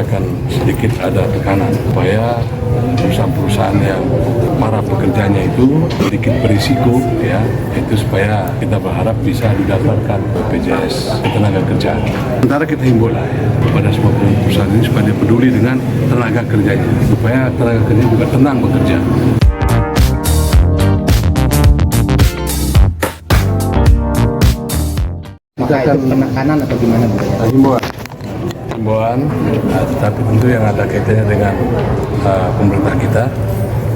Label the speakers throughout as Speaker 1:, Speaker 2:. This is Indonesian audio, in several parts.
Speaker 1: akan sedikit ada tekanan supaya perusahaan-perusahaan yang para pekerjanya itu sedikit berisiko, ya, itu supaya kita berharap bisa didaftarkan BPJS Ketenagakerjaan. Sementara kita himbau lah ya, kepada semua perusahaan ini supaya dia peduli dengan tenaga kerjanya, supaya tenaga kerjanya juga tenang bekerja.
Speaker 2: Maka itu penekanan atau gimana Bu?
Speaker 1: Himbauan, tetapi tentu yang ada kaitannya dengan pemerintah kita,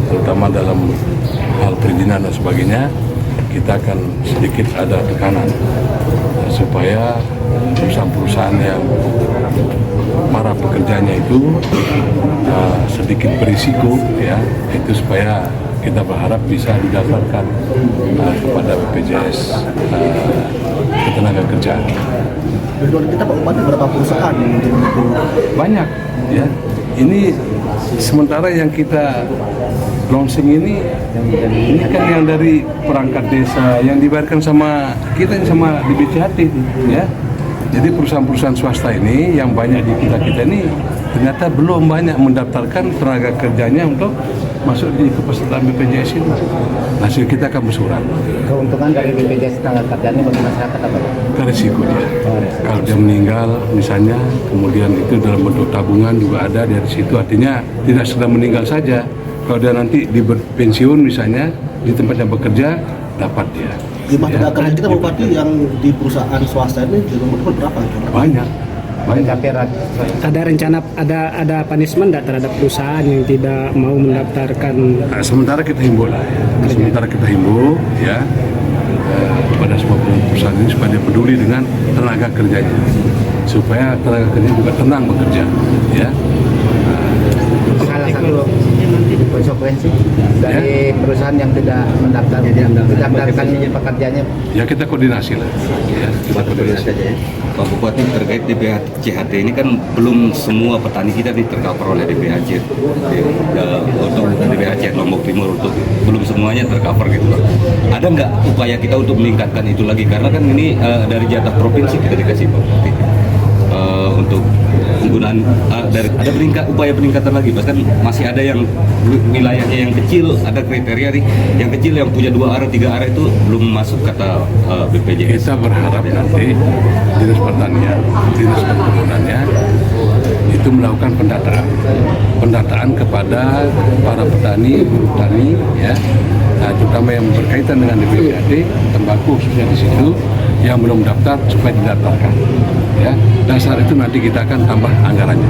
Speaker 1: terutama dalam hal perizinan dan sebagainya, kita akan sedikit ada tekanan supaya perusahaan-perusahaan yang para pekerjanya itu sedikit berisiko, ya, itu supaya kita berharap bisa didaftarkan kepada BPJS Ketenagakerjaan.
Speaker 2: Kita Pak Bupati berapa perusahaan yang itu?
Speaker 1: Banyak, ya. Ini sementara yang kita launching ini kan yang dari perangkat desa yang dibayarkan sama kita, sama di BCHT, ya. Jadi perusahaan-perusahaan swasta ini yang banyak di kita ini ternyata belum banyak mendaftarkan tenaga kerjanya untuk masuk di kepesertaan BPJS itu. Hasil kita akan bersurat.
Speaker 2: Keuntungan dari BPJS Ketenagakerjaan ini bagi masyarakat apa?
Speaker 1: Risiko dia. Kalau dia meninggal misalnya, kemudian itu dalam bentuk tabungan juga ada dari situ. Artinya tidak sedang meninggal saja. Kalau dia nanti pensiun misalnya di tempat yang bekerja, dapat dia.
Speaker 3: Jumlah tenaga kerja kita Bupati yang di perusahaan swasta ini berapa?
Speaker 1: Banyak.
Speaker 4: Ada rencana ada punishment tidak terhadap perusahaan yang tidak mau mendaftarkan?
Speaker 1: Nah, sementara kita himbau lah ya. Sementara kita himbau ya kepada semua perusahaan ini supaya dia peduli dengan tenaga kerjanya, supaya tenaga kerjanya juga tenang bekerja, ya.
Speaker 2: Salah satu konsekuensi dari perusahaan yang tidak mendaftarkan pekerjaannya.
Speaker 1: Ya kita koordinasi lah. Ya, kita koordinasi.
Speaker 5: Pak Bupati, terkait DPHCHT ini kan belum semua petani kita tercover oleh DPHC. Untuk DPHC Lombok Timur untuk belum semuanya tercover gitu Pak. Ada nggak upaya kita untuk meningkatkan itu lagi? Karena kan ini dari jatah provinsi kita dikasih Pak Bupati. Untuk penggunaan ada upaya peningkatan lagi, bahkan masih ada yang wilayahnya yang kecil, ada kriteria nih, yang kecil yang punya 2 arah 3 arah itu belum masuk kata BPJS.
Speaker 1: Kita berharap nanti Dinas Pertanian, Dinas Perkebunannya itu melakukan pendataan kepada para petani ya, terutama yang berkaitan dengan DPHT, tembakau khususnya di situ yang belum daftar supaya didaftarkan, ya. Dan saat itu nanti kita akan tambah anggarannya.